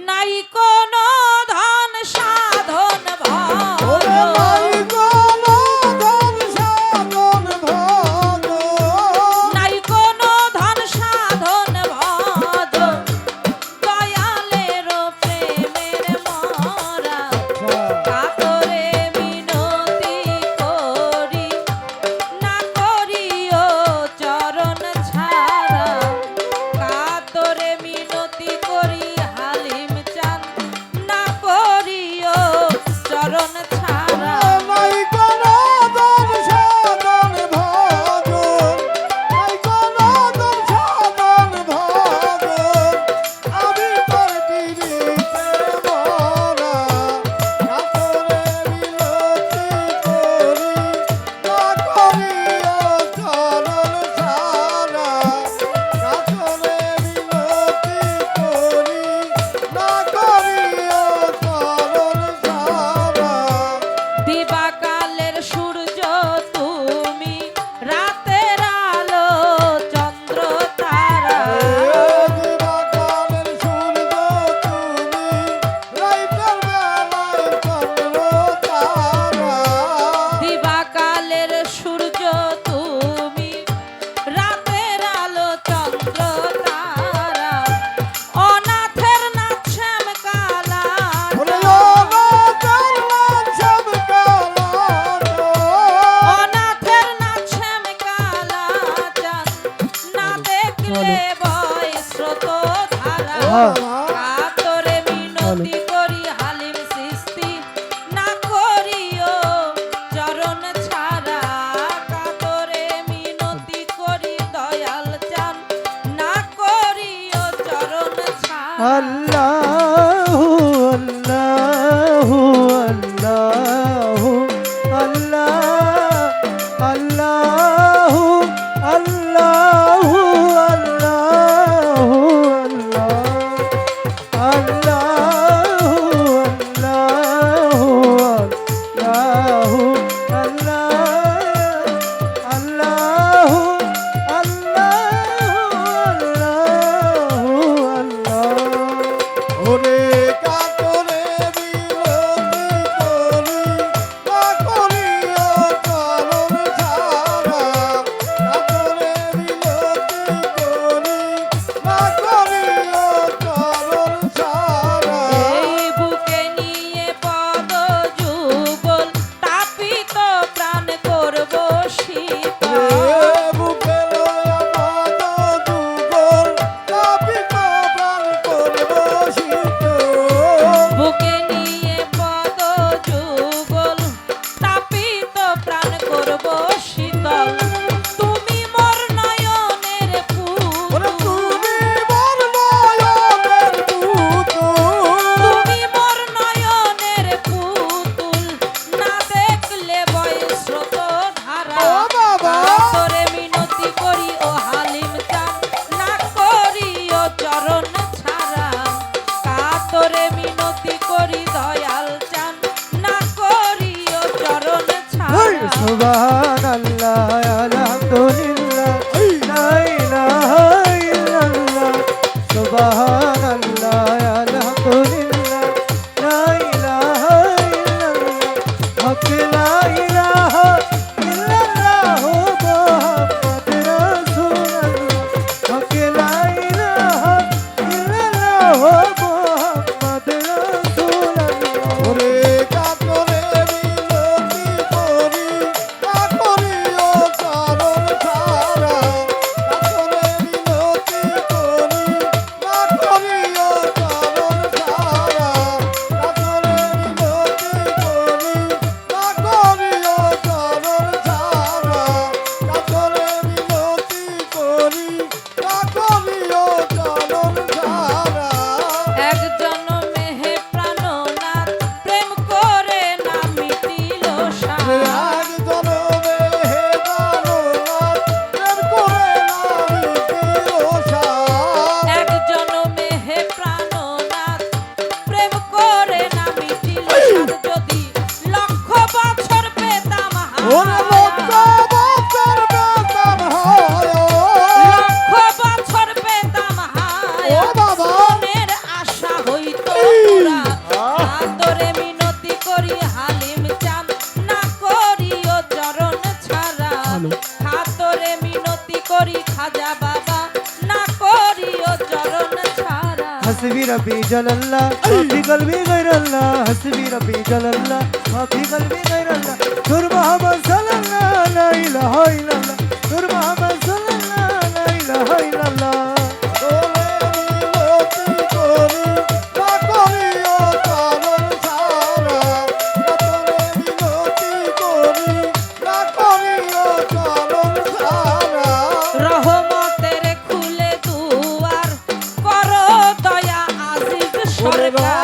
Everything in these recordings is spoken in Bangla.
নাই কোনো ধন সাধন ওরে ভজন নাই কোনো ধন সাধন ভজন নাই কোনো ধন সাধন ভজন দয়ালের প্রেমের মরা কাতরে মিনতি করি না করিও চরণ ছাড়া কাতরে মিনতি করি হালিম চান না করিও চরণ ছাড়া নাই কোনো ধন সাধন ভজন নাই কোনো ধন সাধন ভজন আমি তোর পিরিতে মরা কাতরে মিনতি করি না করিও চরণ ছাড়া কাতরে মিনতি করি না করিও চরণ ছাড়া দিবাকালের সূর্য তুমি রাতের আলো চন্দ্র তারা দিবাকালের সূর্য তুমি রাইতের বেলায় চন্দ্র তারা দিবাকালের সূর্য তুমি রাতের আলো চন্দ্র তারা অনাথের নাথ শ্যাম কালা ওরে অনাথের নাথ শ্যাম কালা অনাথের নাথ শ্যাম কালা চাঁদ না দেখলে বয় স্রোত ধারা কাতরে মিনতি করি হালিম সৃষ্টি না করিও চরণ ছাড়া কাতরে মিনতি করি দয়াল চান না করিও চরণ ছাড়া আল্লাহু আল্লাহু আল্লাহু আল্লাহ আল্লাহু আল্লাহু আল্লাহু আল্লাহু আল্লাহু আল্লাহু ওরে কাতরে বিরতি করি না করিও চরণ ছাড়া কাতরে বিরতি করি না করিও চরণ ছাড়া এই বুকে নিয়ে পদ যুগল তাপিত প্রাণ করব শীতল বুকে লয়া পদ যুগল তাপিত প্রাণ করব শীতল বুকে নিয়ে পদ যুগল তাপিত প্রাণ করব শীতল তুমি মোর নয়নের ফুল ওরে তুমি মোর নয়নের পুতুল তুমি মোর নয়নের পুতুল না দেখলে বয়স্রোত ধারা ও বাবা তোরে মিনতি করি ও হালিম চান না করিও চরণ ছাড়া কাতরে মিনতি করি দয়াল চান না করিও চরণ ছাড়া সুবহানাল্লাহ আলহামদুলিল্লাহ লা ইলাহা ইল্লাল্লাহ সুবহানাল্লাহ আলহামদুলিল্লাহ লা ইলাহা ইল্লাল্লাহ হক লা ইলাহা ইল্লাল্লাহ মুহাম্মদ রাসূলুল্লাহ হক লা ইলাহা ইল্লাল্লাহ মুহাম্মদ রাসূলুল্লাহ ওরে কাতরে মিনতি করি না حسبي ربي جل الله ما في قلبي غير الله حسبي ربي جل الله ما في قلبي غير الله نور محمد صلى الله لا إله إلا الله نور محمد صلى الله لا إله إلا الله রহমতের খুলে দুয়ার করো দয়া আজিজ সরকার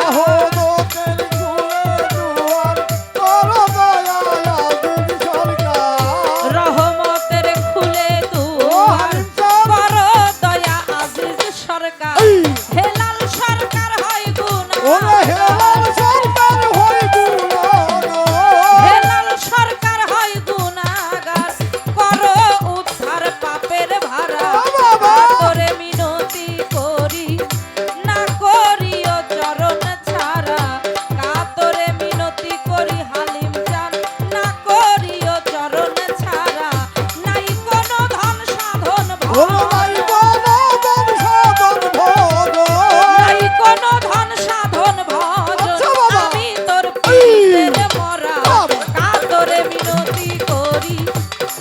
রহমতের খুলে দুয়ার করো দয়া আজিজ সরকার হেলাল সরকার হয় গুনাহগার হেলাল সরকার হয় গুনাহগার করো উদ্ধার পাপের ভাড়া তোরে মিনতি করি না করিও চরণ ছাড়া কাতরে মিনতি করি হালিম জান না করিও চরণ ছাড়া নাই কোনো ধন সাধন নাই কোনো ধন সাধন ভজন আমি তোর পীরের মরা কাতরে মিনতি করি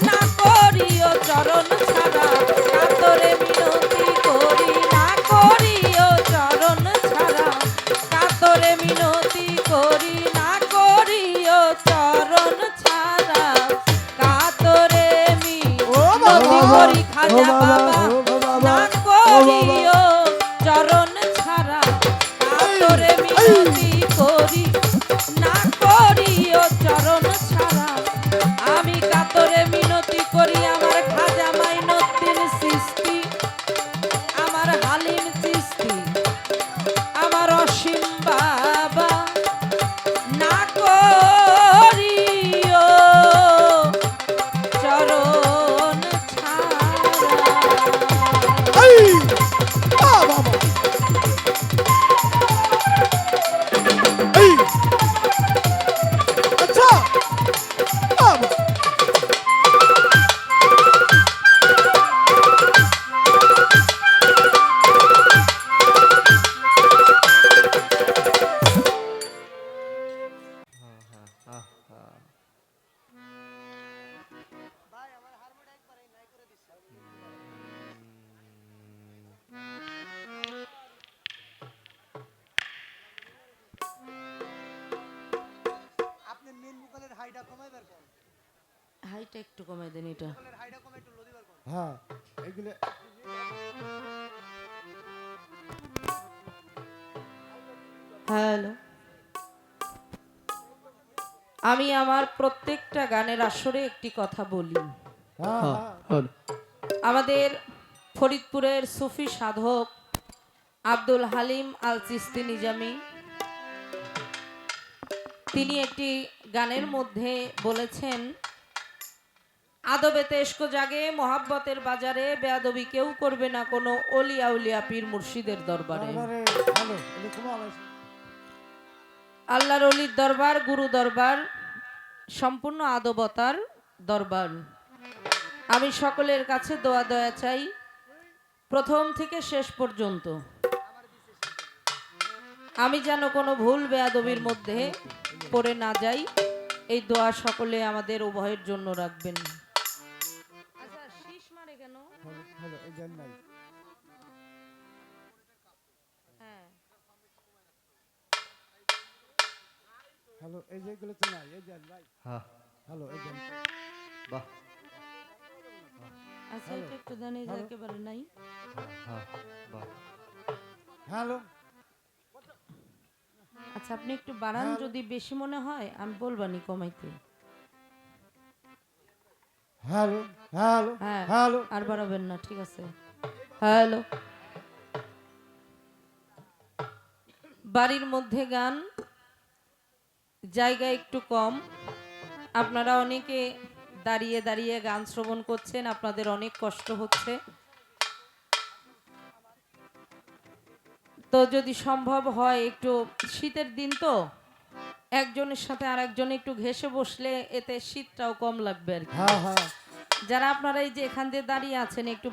না করিও চরণ ছাড়া কাতরে মিনতি করি না করিও চরণ ছাড়া কাতরে মিনতি করি না করিও চরণ ছাড়া কাতরে মিনতি করি খাজা বাবা না করিও চরণ ছাড়া কাতরে মিনতি করি না করিও চরণ ছাড়া আমি কাতরে মিনতি করি আমার খাজা মাইনুদ্দিন চিশতি আমার হালিম চিশতি আমার অসীম বাবা না করিও চরণ ছাড়া আপনি মেন ভোকালের হাইটা কমাইবার কোন হাইটা একটু কমাই দেন এটা ভোকালের হাইটা কমাই একটু লদিবার কোন হ্যাঁ এগুলো হ্যালো আমি আমার প্রত্যেকটা গানের আসরে একটি কথা বলি আমাদের ফরিদপুরের সুফি সাধক আব্দুল হালিম আল চিশতি নিজামী তিনি একটি গানের মধ্যে বলেছেন আদবেতে ইশক জাগে মোহাব্বতের বাজারে বেয়াদবি কেউ করবে না কোনো অলিয়া উলিয়া পীর মুর্শিদের দরবারে আল্লাহর অলির দরবার গুরু দরবার সম্পূর্ণ আদবতার দরবার আমি সকলের কাছে দোয়া দয়া চাই প্রথম থেকে শেষ পর্যন্ত আমি যেন কোনো ভুল বেয়াদবির মধ্যে পড়ে না যাই এই দোয়া সকলে আমাদের উভয়ের জন্য রাখবেন আচ্ছা শীষ মারে কেন হ্যাঁ হ্যালো এই যেগুলো তো নাই এই দেন ভাই হ্যাঁ হ্যালো এই দেন বাহ আচ্ছা এটা একটু জানি যে একেবারে নাই হ্যাঁ বাহ হ্যালো আচ্ছা আপনি একটু বাড়ান যদি বেশি মনে হয় আমি বলবানি কমাইতে হ্যালো হ্যালো হ্যাঁ হ্যালো আর বাড়াবেন না ঠিক আছে হ্যালো বাড়ির মধ্যে গান জায়গা একটু কম আপনারা অনেকে দাঁড়িয়ে দাঁড়িয়ে গান শ্রবণ করছেন আপনাদের অনেক কষ্ট হচ্ছে তো যদি সম্ভব হয় একটু শীতের দিন তো একজনের সাথে আরেকজন একটু ঘেঁষে বসলে এতে শীতটাও কম লাগবে আর কি। হ্যাঁ হ্যাঁ যারা আপনারা এই যে এখান দিয়ে দাঁড়িয়ে আছেন একটু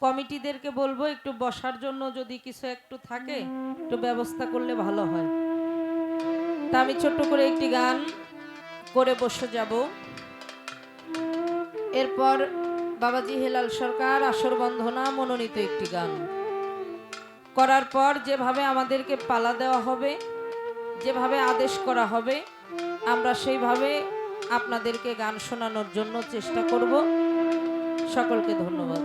কমিটিদেরকে বলবো একটু বসার জন্য যদি কিছু একটু থাকে একটু ব্যবস্থা করলে ভালো হয়। তা আমি ছোট্ট করে একটি গান করে বসে যাব। এরপর বাবাজি হেলাল সরকার আসর বন্ধনা মনোনীত একটি গান করার পর যেভাবে আমাদেরকে পালা দেওয়া হবে, যেভাবে আদেশ করা হবে, আমরা সেইভাবে আপনাদেরকে গান শোনানোর জন্য চেষ্টা করব। সকলকে ধন্যবাদ।